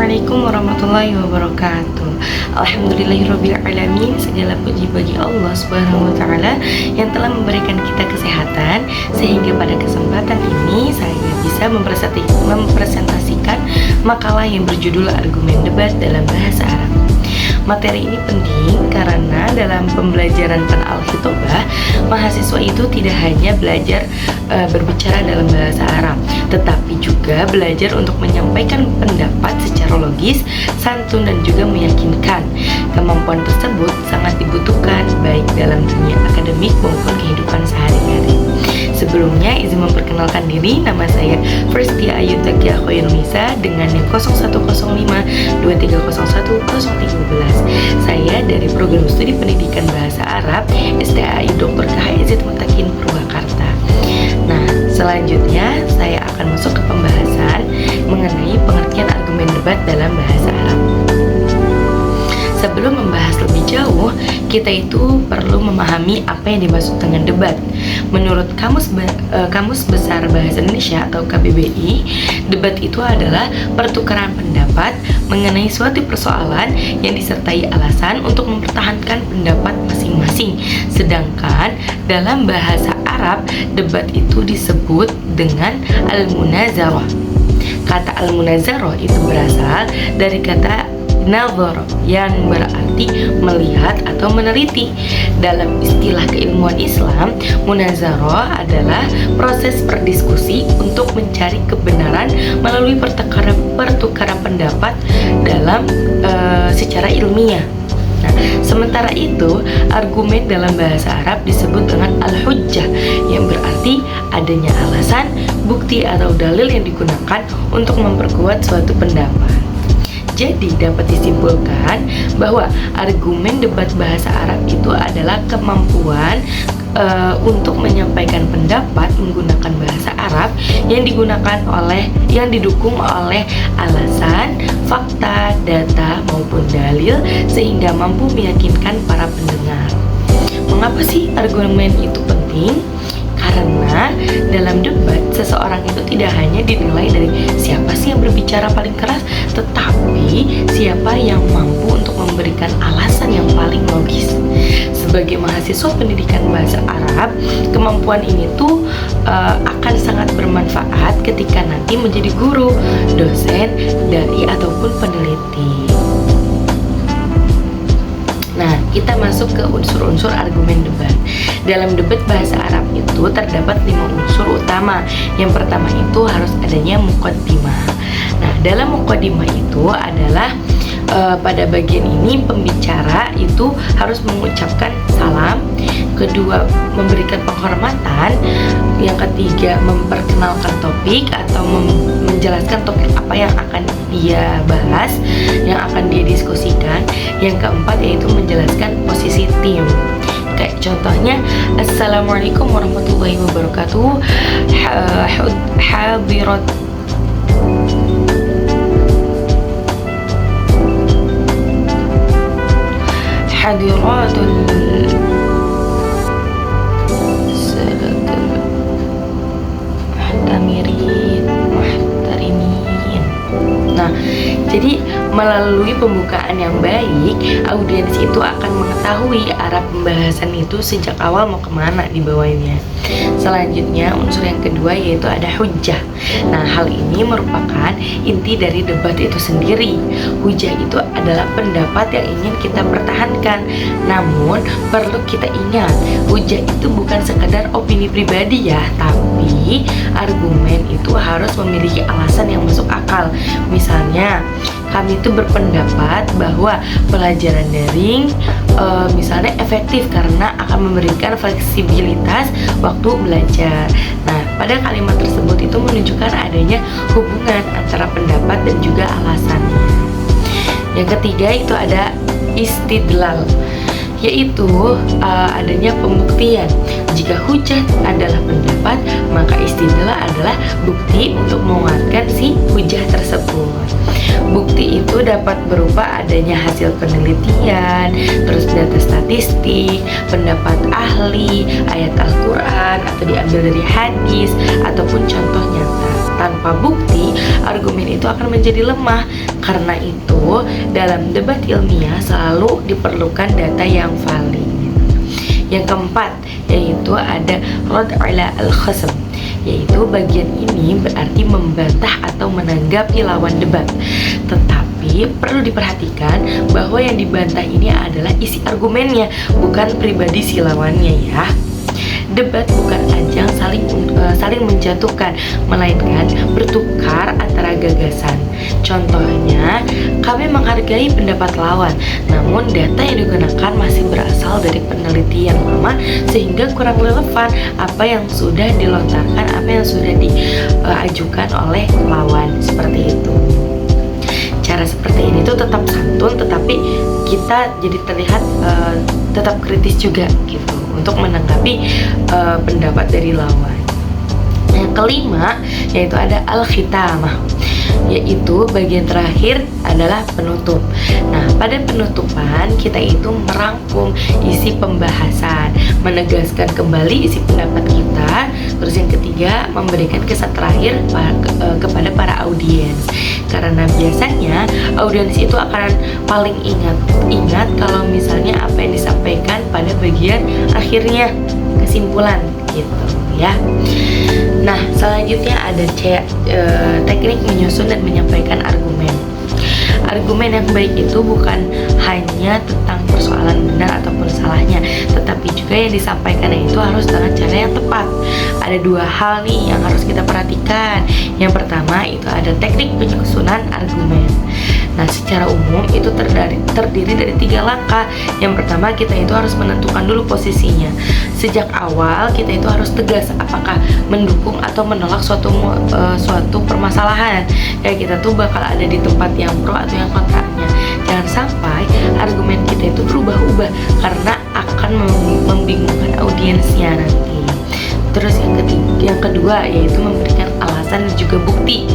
Assalamualaikum warahmatullahi wabarakatuh. Alhamdulillahirrabbilalamin. Segala puji bagi Allah subhanahu wa ta'ala yang telah memberikan kita kesehatan, sehingga pada kesempatan ini saya bisa mempresentasikan makalah yang berjudul Argumen Debat dalam Bahasa Arab. Materi ini penting karena dalam pembelajaran Al-Khitobah, mahasiswa itu tidak hanya belajar berbicara dalam bahasa Arab, tetapi juga belajar untuk menyampaikan pendapat secara logis, santun, dan juga meyakinkan. Kemampuan tersebut sangat dibutuhkan baik dalam dunia akademik maupun kehidupan sehari-hari. Sebelumnya, izin memperkenalkan diri, nama saya Firstia Ayu Takia Khoirunisa dengan NIM 010523010312. Saya dari Program Studi Pendidikan Bahasa Arab STAI Dr. KHIZ Mutakin Purwakarta. Nah, selanjutnya saya akan masuk ke pembahasan mengenai pengertian argumen debat dalam bahasa Arab. Sebelum membahas lebih jauh, kita itu perlu memahami apa yang dimaksud dengan debat. Menurut Kamus Besar Bahasa Indonesia atau KBBI, debat itu adalah pertukaran pendapat mengenai suatu persoalan yang disertai alasan untuk mempertahankan pendapat masing-masing. Sedangkan dalam bahasa Arab, debat itu disebut dengan al-munazarah. Kata al-munazarah itu berasal dari kata nazar yang berarti melihat atau meneliti. Dalam istilah keilmuan Islam, munazarah adalah proses berdiskusi untuk mencari kebenaran melalui pertukaran pendapat dalam secara ilmiah. Nah, sementara itu, argumen dalam bahasa Arab disebut dengan al-hujjah, yang berarti adanya alasan, bukti atau dalil yang digunakan untuk memperkuat suatu pendapat. Jadi dapat disimpulkan bahwa argumen debat bahasa Arab itu adalah kemampuan untuk menyampaikan pendapat menggunakan bahasa Arab yang didukung oleh alasan, fakta, data maupun dalil sehingga mampu meyakinkan para pendengar. Mengapa sih argumen itu penting? Karena dalam debat, seseorang itu tidak hanya dinilai dari siapa sih yang berbicara paling keras, tetapi siapa yang mampu untuk memberikan alasan yang paling logis. Sebagai mahasiswa pendidikan bahasa Arab, kemampuan ini tuh akan sangat bermanfaat ketika nanti menjadi guru, dosen, dai ataupun peneliti. Nah, kita masuk ke unsur-unsur argumen debat. Dalam debat bahasa Arab itu terdapat 5 unsur utama. Yang pertama itu harus adanya muqaddimah. Nah, dalam muqaddimah itu adalah pada bagian ini pembicara itu harus mengucapkan salam, kedua memberikan penghormatan, yang ketiga memperkenalkan topik atau menjelaskan topik apa yang akan dia bahas, yang akan dia diskusikan, yang keempat yaitu menjelaskan posisi tim. Kayak contohnya, Assalamualaikum warahmatullahi wabarakatuh, hadirat hadiratul muhtamirin muhtarimin. Nah, jadi melalui pembukaan yang baik, audiens itu akan mengetahui arah pembahasan itu sejak awal mau kemana dibawanya. Selanjutnya, unsur yang kedua yaitu ada hujjah. Nah, hal ini merupakan inti dari debat itu sendiri. Hujjah itu adalah pendapat yang ingin kita pertahankan. Namun, perlu kita ingat, hujjah itu bukan sekedar opini pribadi ya, tapi argumen itu harus memiliki alasan yang masuk akal. Misalnya, kami itu berpendapat bahwa pelajaran daring misalnya efektif karena akan memberikan fleksibilitas waktu belajar. Nah, pada kalimat tersebut itu menunjukkan adanya hubungan antara pendapat dan juga alasannya. Yang ketiga itu ada istidlal, yaitu adanya pembuktian. Jika hujjah adalah pendapat, maka istidlal adalah bukti untuk menguatkan si hujjah tersebut. Bukti itu dapat berupa adanya hasil penelitian, terus data statistik, pendapat ahli, ayat Al-Quran atau diambil dari hadis, ataupun contoh nyata. Tanpa bukti, argumen itu akan menjadi lemah Karena itu, dalam debat ilmiah selalu diperlukan data yang valid. Yang keempat, yaitu ada rad ala al-khasm, yaitu bagian ini berarti membantah atau menanggapi lawan debat. Tetapi perlu diperhatikan bahwa yang dibantah ini adalah isi argumennya, bukan pribadi si lawannya ya. Debat bukan ajang saling menjatuhkan, melainkan bertukar antara gagasan. Contohnya, kami menghargai pendapat lawan, namun data yang digunakan masih berasal dari peneliti yang lama sehingga kurang relevan apa yang sudah dilontarkan, apa yang sudah diajukan oleh lawan, seperti itu. Cara seperti ini tuh tetap santun, tetapi kita jadi terlihat tetap kritis juga gitu untuk menanggapi pendapat dari lawan. Yang kelima, yaitu ada al-khitamah, yaitu bagian terakhir adalah penutup. Nah, pada penutupan kita itu merangkum isi pembahasan, menegaskan kembali isi pendapat kita. Terus yang ketiga, memberikan kesan terakhir kepada para audiens. Karena biasanya audiens itu akan paling ingat kalau misalnya apa yang disampaikan pada bagian akhirnya, kesimpulan gitu ya. Nah, selanjutnya ada teknik menyusun dan menyampaikan argumen. Argumen yang baik itu bukan hanya tentang persoalan benar ataupun salahnya, tetapi juga yang disampaikan itu harus dengan cara yang tepat. Ada dua hal nih yang harus kita perhatikan. Yang pertama itu ada teknik penyusunan argumen. Nah, secara umum itu terdiri dari 3 langkah. Yang pertama, kita itu harus menentukan dulu posisinya. Sejak awal kita itu harus tegas apakah mendukung atau menolak suatu permasalahan. Ya, kita tuh bakal ada di tempat yang pro atau yang kontranya. Jangan sampai argumen kita itu berubah-ubah karena akan membingungkan audiensnya nanti. Terus yang kedua yaitu memberikan alasan dan juga bukti.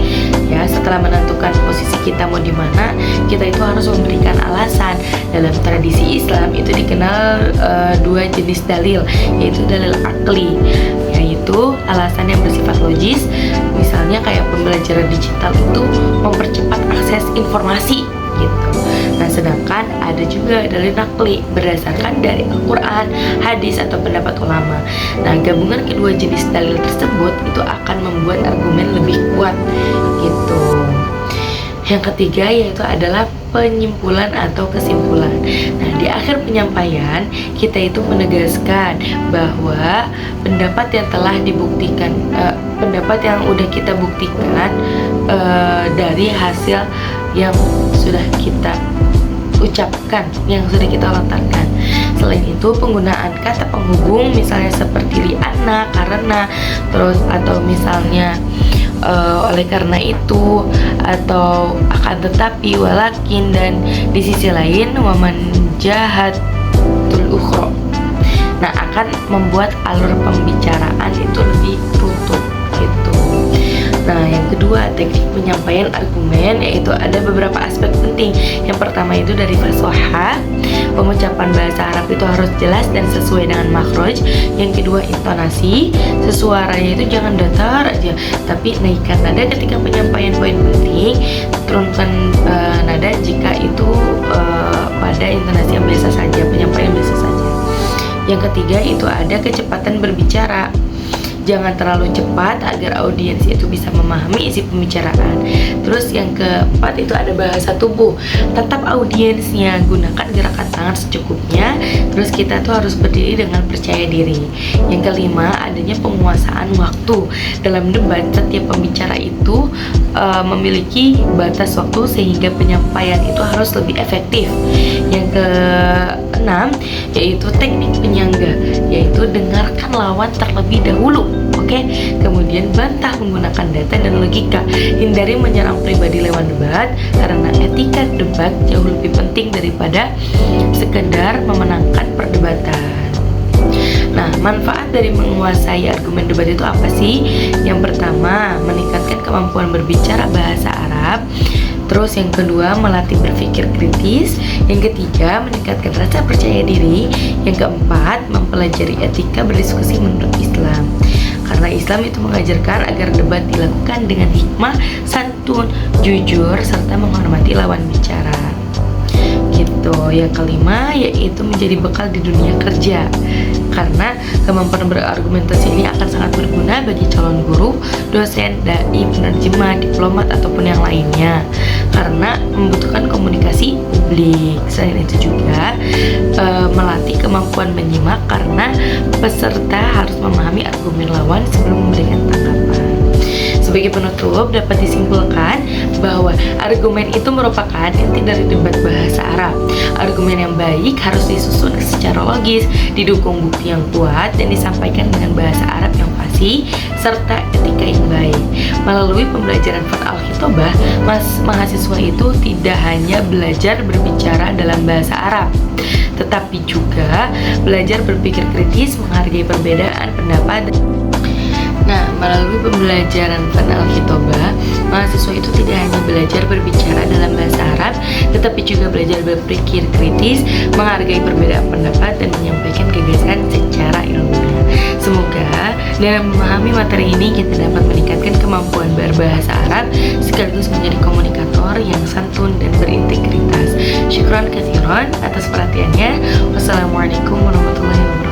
Ya, setelah menentukan posisi kita mau di mana, kita itu harus memberikan alasan. Dalam tradisi Islam itu dikenal 2 jenis dalil, yaitu dalil akli, yaitu alasan yang bersifat logis. Misalnya kayak pembelajaran digital itu mempercepat akses informasi gitu. Nah, sedangkan ada juga dalil nakli berdasarkan dari Al-Quran, hadis atau pendapat ulama. Nah, gabungan kedua jenis dalil tersebut itu akan membuat argumen lebih kuat gitu. Yang ketiga yaitu adalah penyimpulan atau kesimpulan. Nah, di akhir penyampaian kita itu menegaskan bahwa pendapat yang telah dibuktikan, pendapat yang udah kita buktikan dari hasil yang sudah kita ucapkan, yang sudah kita lontarkan. Selain itu, penggunaan kata penghubung misalnya seperti li'anna, karena, terus atau misalnya oleh karena itu, atau akan tetapi, walakin, dan di sisi lain waman jahatul ukhra. Nah, akan membuat alur pembicaraan itu lebih runtuh gitu. Nah, yang kedua, teknik penyampaian argumen, yaitu ada beberapa aspek penting. Yang pertama itu dari fasohah, pengucapan bahasa Arab itu harus jelas dan sesuai dengan makhraj. Yang kedua, intonasi, sesuaranya itu jangan datar aja, tapi naikkan nada ketika penyampaian poin penting, turunkan nada jika itu pada intonasi yang biasa saja, penyampaian biasa saja. Yang ketiga itu ada kecepatan berbicara. Jangan terlalu cepat agar audiens itu bisa memahami isi pembicaraan. Terus yang keempat itu ada bahasa tubuh. Tetap audiensnya, gunakan gerakan tangan secukupnya. Terus kita tuh harus berdiri dengan percaya diri. Yang kelima, adanya penguasaan waktu. Dalam debat, setiap pembicara itu memiliki batas waktu sehingga penyampaian itu harus lebih efektif. Yang keenam, yaitu teknik penyangga, yaitu dengarkan lawan terlebih dahulu. Oke, kemudian bantah menggunakan data dan logika. Hindari menyerang pribadi lewat debat karena etika debat jauh lebih penting daripada sekedar memenangkan perdebatan. Nah, manfaat dari menguasai argumen debat itu apa sih? Yang pertama, meningkatkan kemampuan berbicara bahasa Arab. Terus yang kedua, melatih berpikir kritis. Yang ketiga, meningkatkan rasa percaya diri. Yang keempat, mempelajari etika berdiskusi menurut Islam. karena Islam itu mengajarkan agar debat dilakukan dengan hikmah, santun, jujur, serta menghormati lawan bicara. Gitu. Yang kelima yaitu menjadi bekal di dunia kerja, karena kemampuan berargumentasi ini akan sangat berguna bagi calon guru, dosen, dai, penerjemah, diplomat ataupun yang lainnya, karena membutuhkan komunikasi publik. Selain itu juga melatih kemampuan menyimak, karena peserta harus memahami argumen lawan sebelum memberikan tanggapan. Sebagai penutup, dapat disimpulkan bahwa argumen itu merupakan inti dari debat bahasa Arab. Argumen yang baik harus disusun secara logis, didukung bukti yang kuat, dan disampaikan dengan bahasa Arab yang fasih, serta etika yang baik. Melalui pembelajaran Fan Al-Khitobah, mahasiswa itu tidak hanya belajar berbicara dalam bahasa Arab, tetapi juga belajar berpikir kritis, menghargai perbedaan pendapat. Nah, melalui pembelajaran Fan Al-Khitobah, mahasiswa itu tidak hanya belajar berbicara dalam bahasa Arab, tetapi juga belajar berpikir kritis, menghargai perbedaan pendapat, dan menyampaikan gagasan secara ilmiah. Semoga dalam memahami materi ini kita dapat meningkatkan kemampuan berbahasa Arab, sekaligus menjadi komunikator yang santun dan berintegritas. Syukran katsiran atas perhatiannya. Wassalamualaikum warahmatullahi wabarakatuh.